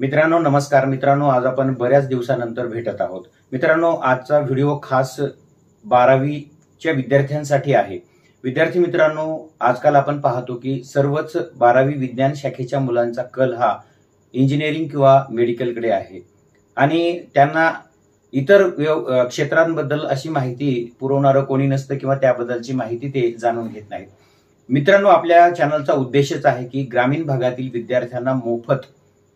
मित्रांनो नमस्कार। मित्रांनो आज आपण बऱ्याच दिवसानंतर भेटत आहोत। मित्रांनो आजचा व्हिडिओ खास 12वीच्या विद्यार्थ्यांसाठी आहे। विद्यार्थी मित्रांनो आजकाल आपण पाहतो की सर्वच 12वी विज्ञान शाखेच्या मुलांचा कल हा इंजिनिअरिंग किंवा मेडिकलकडे आहे आणि त्यांना इतर क्षेत्रांबद्दल अशी माहिती पुरवणारं कोणी नसतं किंवा त्याबद्दलची माहिती ते जाणून घेत नाहीत। मित्रांनो आपल्या चॅनलचा उद्देशच आहे की ग्रामीण भागातील विद्यार्थ्यांना मोफत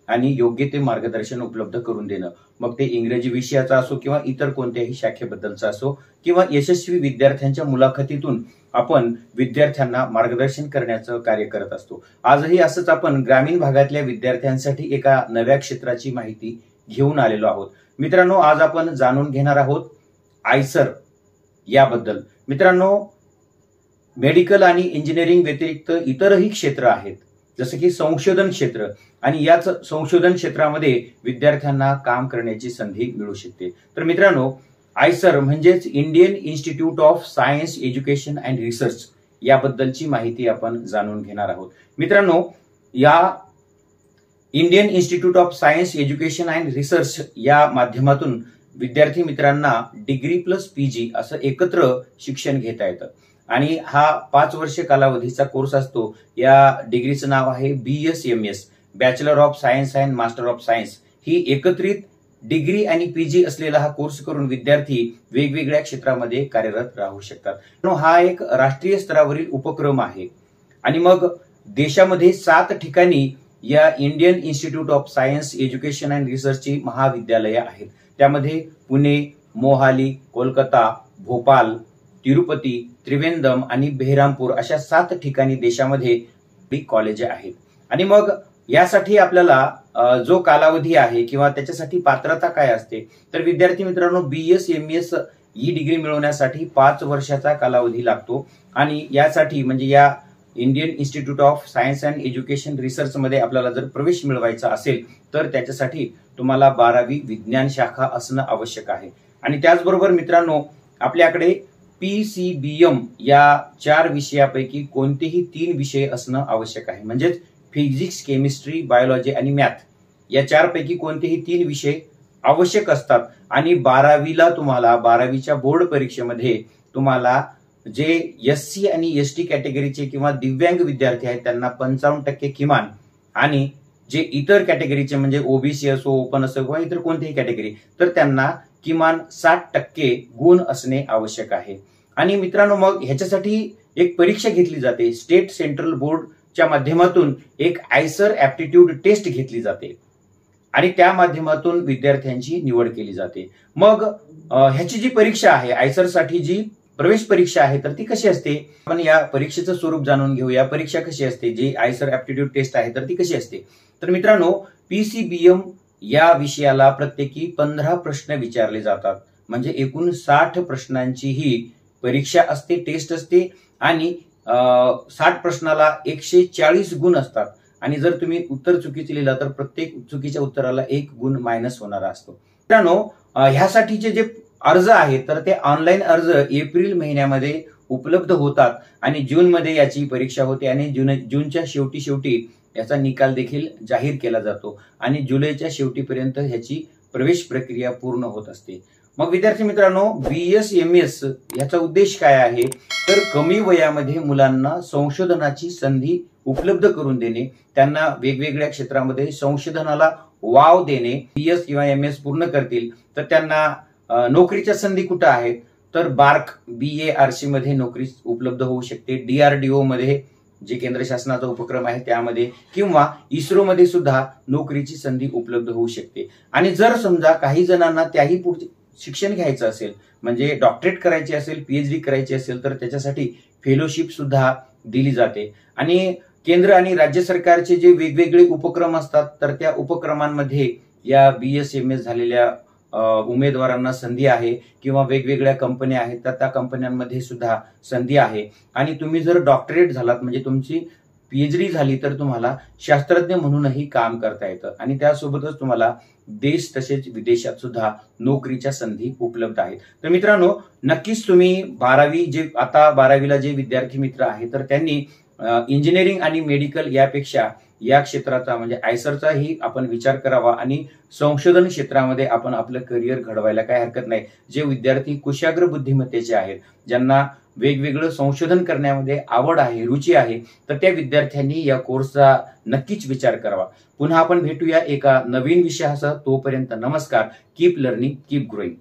आणि योग्य ते मार्गदर्शन उपलब्ध करून देणं, मग ते इंग्रजी विषयाचा असो किंवा इतर कोणत्याही शाखेबद्दलचा असो किंवा यशस्वी विद्यार्थ्यांच्या मुलाखतीतून आपण विद्यार्थ्यांना मार्गदर्शन करण्याचं कार्य करत असतो। आजही असंच आपण ग्रामीण भागातल्या विद्यार्थ्यांसाठी एका नव्या क्षेत्राची माहिती घेऊन आलेलो आहोत। मित्रांनो आज आपण जाणून घेणार आहोत आयसर याबद्दल। मित्रांनो मेडिकल आणि इंजिनिअरिंग व्यतिरिक्त इतरही क्षेत्र आहेत जसे की संशोधन क्षेत्र, आणि याच संशोधन क्षेत्रामध्ये विद्यार्थ्यांना काम करण्याची संधी मिळू शकते। तर मित्रांनो आयसर म्हणजेच Indian institute of science education and research याबद्दलची माहिती आपण जाणून घेणार आहोत। मित्रांनो या Indian institute of science education and research या माध्यमातून विद्यार्थी मित्रांना डिग्री प्लस पीजी असं एकत्र शिक्षण घेता येतं आणि हा 5 वर्ष कालावधीचा कोर्स असतो। या डिग्रीचं नाव आहे BSMS bachelor of science and master of science. ही एकत्रित डिग्री आणि पीजी असलेला हा कोर्स करून विद्यार्थी वेगवेगळ्या क्षेत्रामध्ये कार्यरत राहू शकतात। हा एक राष्ट्रीय स्तरावरील उपक्रम आहे आणि मग देशामध्ये 7 ठिकाणी या Indian institute of science education and रिसर्चची महाविद्यालये आहेत। त्यामध्ये पुणे, मोहाली, कोलकाता, भोपाल, तिरुपती, त्रिवेंद्रम आणि बेहरामपूर अशा 7 ठिकाणी देशामध्ये कॉलेज आहेत। आणि मग यासाठी आपल्याला जो कालावधी आहे किंवा त्याच्यासाठी पात्रता काय असते, तर विद्यार्थी मित्रांनो BSMS ही डिग्री मिळवण्यासाठी 5 वर्षाचा कालावधी लागतो आणि यासाठी म्हणजे या Indian institute of science and education research मध्ये आपल्याला जर प्रवेश मिळवायचा असेल तर त्याच्यासाठी तुम्हाला 12वी विज्ञान शाखा असणं आवश्यक आहे। आणि त्याचबरोबर मित्रांनो आपल्याकडे PCBM या 4 विषयापैकी कोणतेही 3 विषय असणं आवश्यक आहे। म्हणजेच फिजिक्स, केमिस्ट्री, बायोलॉजी आणि मॅथ या 4 पैकी कोणतेही 3 विषय आवश्यक असतात। आणि 12वीला तुम्हाला 12वीच्या बोर्ड परीक्षेमध्ये तुम्हाला जे SC आणि ST कॅटेगरीचे किंवा दिव्यांग विद्यार्थी आहेत त्यांना 55% किमान, आणि जे इतर कॅटेगरीचे म्हणजे ओबीसी असो, ओपन असो किंवा इतर कोणतीही कॅटेगरी तर त्यांना किमान 60% गुण असणे आवश्यक आहे। आणि मित्रांनो मग ह्याच्यासाठी एक परीक्षा घेतली जाते, स्टेट सेंट्रल बोर्डच्या माध्यमातून एक आयसर ऍप्टिट्यूड टेस्ट घेतली जाते आणि त्या माध्यमातून विद्यार्थ्यांची निवड केली जाते। मग ह्याची जी परीक्षा आहे आयसर साठी जी प्रवेश परीक्षा आहे तर ती कशी असते, आपण या परीक्षेचं स्वरूप जाणून घेऊया। परीक्षा कशी असते, जी आयसर ऍप्टिट्यूड टेस्ट आहे तर ती कशी असते, तर मित्रांनो PCBM या विषयाला प्रत्येकी 15 प्रश्न विचारले जातात। म्हणजे एकूण 60 प्रश्नांची ही परीक्षा असते, टेस्ट असते आणि 60 प्रश्नाला 140 गुण असतात। आणि जर तुम्ही उत्तर चुकीचे लिहिलं तर प्रत्येक चुकीच्या उत्तराला 1 गुण मायनस होणारा असतो। मित्रांनो ह्यासाठीचे जे अर्ज आहेत तर ते ऑनलाईन अर्ज एप्रिल महिन्यामध्ये उपलब्ध होतात आणि जून मध्ये याची परीक्षा होते आणि जूनच्या शेवटी याचा निकाल देखील जाहीर केला जातो आणि जुलैच्या शेवटीपर्यंत ह्याची प्रवेश प्रक्रिया पूर्ण होत असते। मग विद्यार्थी मित्रांनो BSMS याचा उद्देश काय आहे, तर कमी वयामध्ये मुलांना संशोधनाची संधी उपलब्ध करून देणे, त्यांना वेगवेगळ्या क्षेत्रामध्ये संशोधनाला वाव देणे। BS किंवा MS पूर्ण करतील तर त्यांना नोकरीच्या संधी कुठे आहेत, तर बार्क BARC मध्ये नोकरी उपलब्ध होऊ शकते, DRDO मध्ये जे केंद्र शासनाचा उपक्रम आहे त्यामध्ये, किंवा इस्रो मध्ये सुद्धा नोकरीची संधी उपलब्ध होऊ शकते। आणि जर समजा काही जणांना त्याही पुढे शिक्षण घ्यायचं असेल म्हणजे डॉक्टरेट करायची असेल, PhD करायची असेल तर त्याच्यासाठी फेलोशिप सुद्धा दिली जाते। आणि केंद्र आणि राज्य सरकारचे जे वेगवेगळे उपक्रम असतात तर त्या उपक्रमांमध्ये या BSMS झालेल्या उमेदवारांना संधी आहे किंवा वेगवेगळ्या कंपन्या आहेत तर त्या कंपन्यांमध्ये सुद्धा संधी आहे। आणि तुम्ही जर डॉक्टरेट झालात म्हणजे तुमची PhD झाली तर तुम्हाला शास्त्रज्ञ म्हणूनही काम करता येतं आणि त्यासोबतच तुम्हाला देश तसेच विदेशात सुद्धा नोकरीच्या संधी उपलब्ध आहेत। तर मित्रांनो नक्कीच तुम्ही 12वीला जे विद्यार्थी मित्र आहेत तर त्यांनी इंजिनिअरिंग आणि मेडिकल यापेक्षा या क्षेत्राचा म्हणजे आयसरचाही आपण विचार करावा आणि संशोधन क्षेत्रामध्ये आपण आपलं करिअर घडवायला काही हरकत नाही. जे विद्यार्थी कुशाग्र बुद्धिमत्तेचे आहेत, ज्यांना वेगवेगळं संशोधन करण्यामध्ये आवड आहे, रुची आहे, तर त्या विद्यार्थ्यांनी या कोर्सचा नक्कीच विचार करावा. पुन्हा आपण भेटूया एका नवीन विषयासह. तोपर्यंत नमस्कार. Keep learning, keep growing.